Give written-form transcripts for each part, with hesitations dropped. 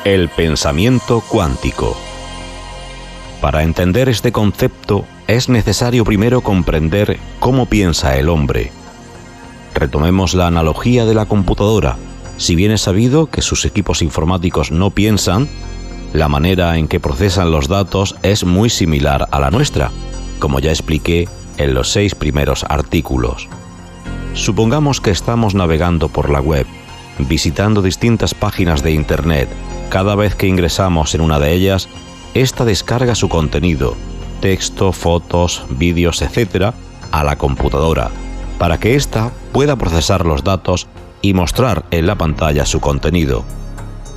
El pensamiento cuántico. Para entender este concepto es necesario primero comprender cómo piensa el hombre. Retomemos la analogía de la computadora. Si bien es sabido que sus equipos informáticos no piensan, la manera en que procesan los datos es muy similar a la nuestra, como ya expliqué en los 6 primeros artículos. Supongamos que estamos navegando por la web, visitando distintas páginas de Internet. Cada vez que ingresamos en una de ellas, esta descarga su contenido, texto, fotos, vídeos, etc., a la computadora, para que ésta pueda procesar los datos y mostrar en la pantalla su contenido.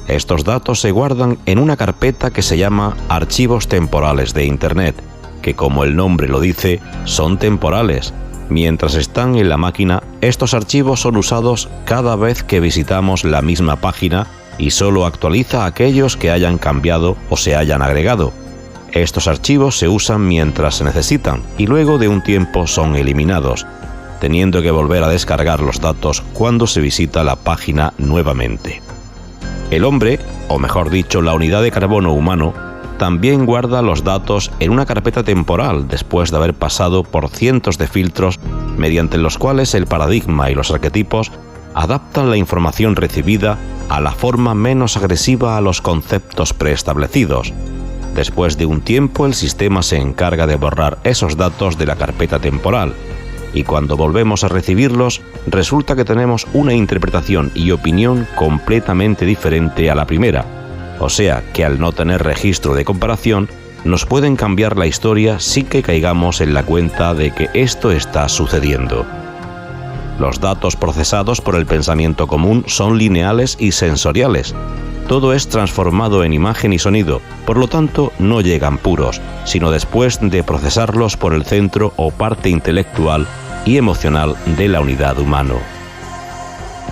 Estos datos se guardan en una carpeta que se llama Archivos Temporales de Internet, que, como el nombre lo dice, son temporales. Mientras están en la máquina, estos archivos son usados cada vez que visitamos la misma página y solo actualiza aquellos que hayan cambiado o se hayan agregado. Estos archivos se usan mientras se necesitan y luego de un tiempo son eliminados, teniendo que volver a descargar los datos cuando se visita la página nuevamente. El hombre, o mejor dicho, la unidad de carbono humano, también guarda los datos en una carpeta temporal después de haber pasado por cientos de filtros mediante los cuales el paradigma y los arquetipos adaptan la información recibida a la forma menos agresiva a los conceptos preestablecidos. Después de un tiempo, el sistema se encarga de borrar esos datos de la carpeta temporal, y cuando volvemos a recibirlos, resulta que tenemos una interpretación y opinión completamente diferente a la primera. O sea que al no tener registro de comparación, nos pueden cambiar la historia sin que caigamos en la cuenta de que esto está sucediendo. Los datos procesados por el pensamiento común son lineales y sensoriales. Todo es transformado en imagen y sonido, por lo tanto no llegan puros, sino después de procesarlos por el centro o parte intelectual y emocional de la unidad humano.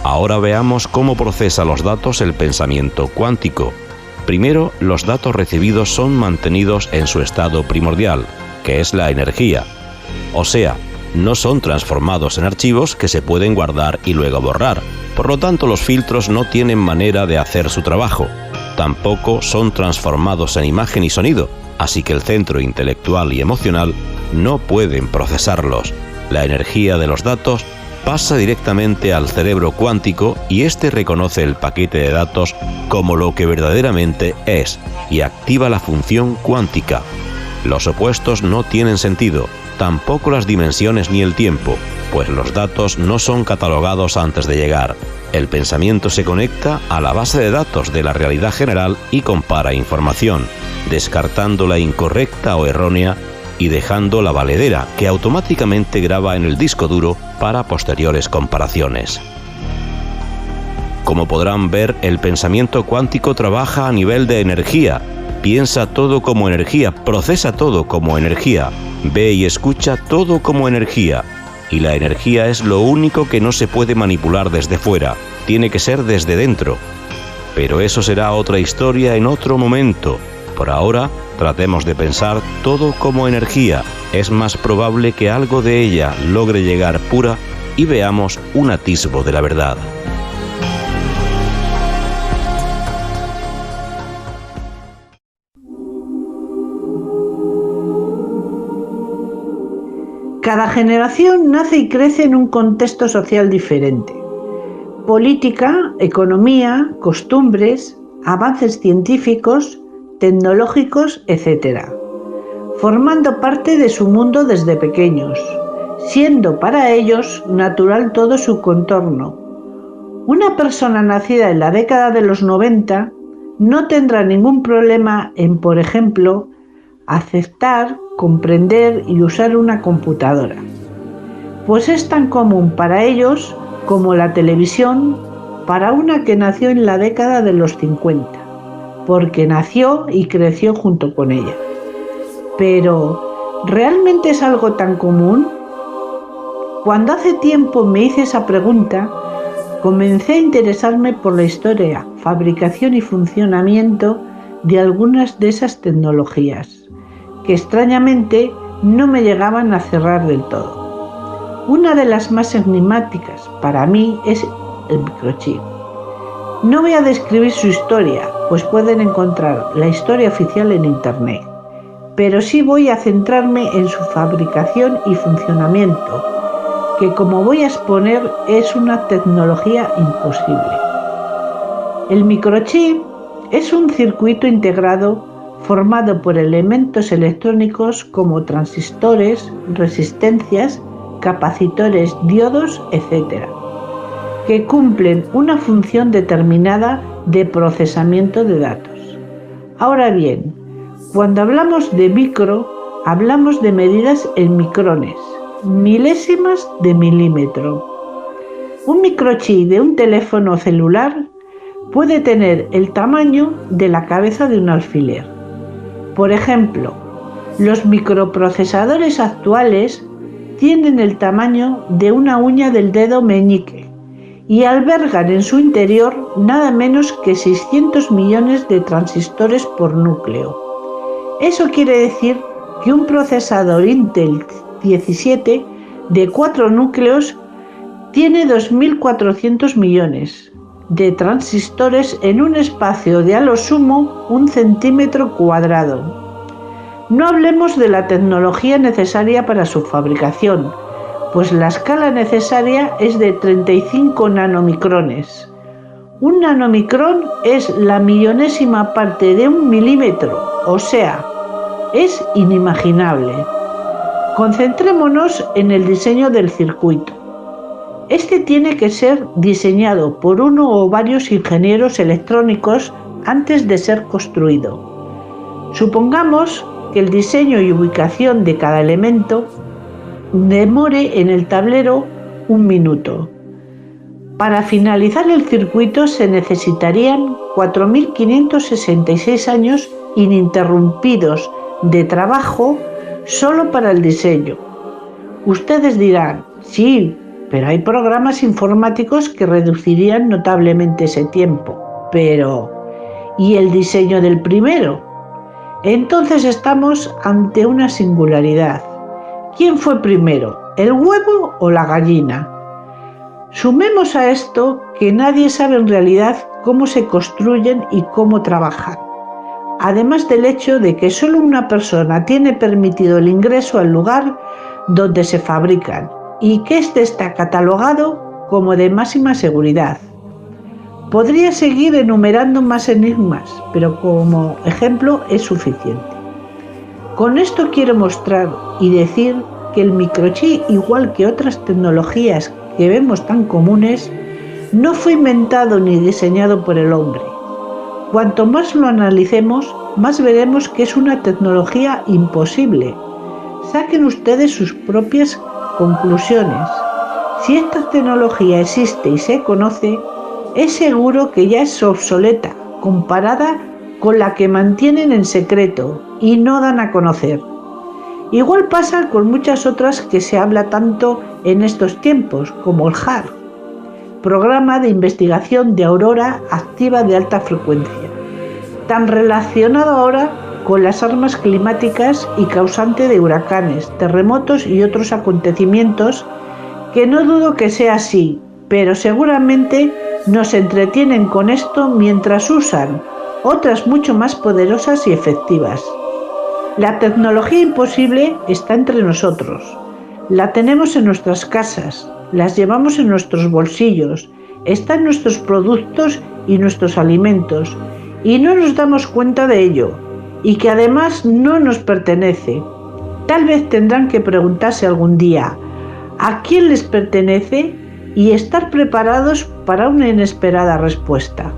Ahora veamos cómo procesa los datos el pensamiento cuántico. Primero, los datos recibidos son mantenidos en su estado primordial, que es la energía. O sea, no son transformados en archivos que se pueden guardar y luego borrar. Por lo tanto, los filtros no tienen manera de hacer su trabajo. Tampoco son transformados en imagen y sonido, así que el centro intelectual y emocional no pueden procesarlos. La energía de los datos pasa directamente al cerebro cuántico y éste reconoce el paquete de datos como lo que verdaderamente es y activa la función cuántica. Los opuestos no tienen sentido, tampoco las dimensiones ni el tiempo, pues los datos no son catalogados antes de llegar. El pensamiento se conecta a la base de datos de la realidad general y compara información, descartando la incorrecta o errónea y dejando la valedera, que automáticamente graba en el disco duro para posteriores comparaciones. Como podrán ver, el pensamiento cuántico trabaja a nivel de energía, piensa todo como energía, procesa todo como energía, ve y escucha todo como energía, y la energía es lo único que no se puede manipular desde fuera, tiene que ser desde dentro. Pero eso será otra historia en otro momento. Por ahora, tratemos de pensar todo como energía. Es más probable que algo de ella logre llegar pura y veamos un atisbo de la verdad. Cada generación nace y crece en un contexto social diferente. Política, economía, costumbres, avances científicos, tecnológicos, etc., formando parte de su mundo desde pequeños, siendo para ellos natural todo su contorno. Una persona nacida en la década de los 90 no tendrá ningún problema en, por ejemplo, aceptar, comprender y usar una computadora, pues es tan común para ellos como la televisión para una que nació en la década de los 50, porque nació y creció junto con ella. Pero, ¿realmente es algo tan común? Cuando hace tiempo me hice esa pregunta, comencé a interesarme por la historia, fabricación y funcionamiento de algunas de esas tecnologías, que extrañamente no me llegaban a cerrar del todo. Una de las más enigmáticas para mí es el microchip. No voy a describir su historia, pues pueden encontrar la historia oficial en Internet. Pero sí voy a centrarme en su fabricación y funcionamiento, que como voy a exponer es una tecnología imposible. El microchip es un circuito integrado formado por elementos electrónicos como transistores, resistencias, capacitores, diodos, etc., que cumplen una función determinada de procesamiento de datos. Ahora bien, cuando hablamos de micro, hablamos de medidas en micrones, milésimas de milímetro. Un microchip de un teléfono celular puede tener el tamaño de la cabeza de un alfiler. Por ejemplo, los microprocesadores actuales tienen el tamaño de una uña del dedo meñique y albergan en su interior nada menos que 600 millones de transistores por núcleo. Eso quiere decir que un procesador Intel 17 de 4 núcleos tiene 2.400 millones de transistores en un espacio de a lo sumo 1 centímetro cuadrado. No hablemos de la tecnología necesaria para su fabricación, pues la escala necesaria es de 35 nanomicrones. Un nanomicrón es la millonésima parte de un milímetro, o sea, es inimaginable. Concentrémonos en el diseño del circuito. Este tiene que ser diseñado por uno o varios ingenieros electrónicos antes de ser construido. Supongamos que el diseño y ubicación de cada elemento demore en el tablero 1 minuto. Para finalizar el circuito se necesitarían 4.566 años ininterrumpidos de trabajo solo para el diseño. Ustedes dirán, sí, pero hay programas informáticos que reducirían notablemente ese tiempo. Pero, ¿y el diseño del primero? Entonces estamos ante una singularidad. ¿Quién fue primero, el huevo o la gallina? Sumemos a esto que nadie sabe en realidad cómo se construyen y cómo trabajan, además del hecho de que solo una persona tiene permitido el ingreso al lugar donde se fabrican y que éste está catalogado como de máxima seguridad. Podría seguir enumerando más enigmas, pero como ejemplo es suficiente. Con esto quiero mostrar y decir que el microchip, igual que otras tecnologías que vemos tan comunes, no fue inventado ni diseñado por el hombre. Cuanto más lo analicemos, más veremos que es una tecnología imposible. Saquen ustedes sus propias conclusiones. Si esta tecnología existe y se conoce, es seguro que ya es obsoleta comparada con la que mantienen en secreto y no dan a conocer. Igual pasa con muchas otras que se habla tanto en estos tiempos, como el HAARP, Programa de Investigación de Aurora Activa de Alta Frecuencia, tan relacionado ahora con las armas climáticas y causante de huracanes, terremotos y otros acontecimientos, que no dudo que sea así, pero seguramente nos entretienen con esto mientras usan otras mucho más poderosas y efectivas. La tecnología imposible está entre nosotros. La tenemos en nuestras casas, las llevamos en nuestros bolsillos, está en nuestros productos y nuestros alimentos, y no nos damos cuenta de ello, y que además no nos pertenece. Tal vez tendrán que preguntarse algún día, ¿a quién les pertenece? Y estar preparados para una inesperada respuesta.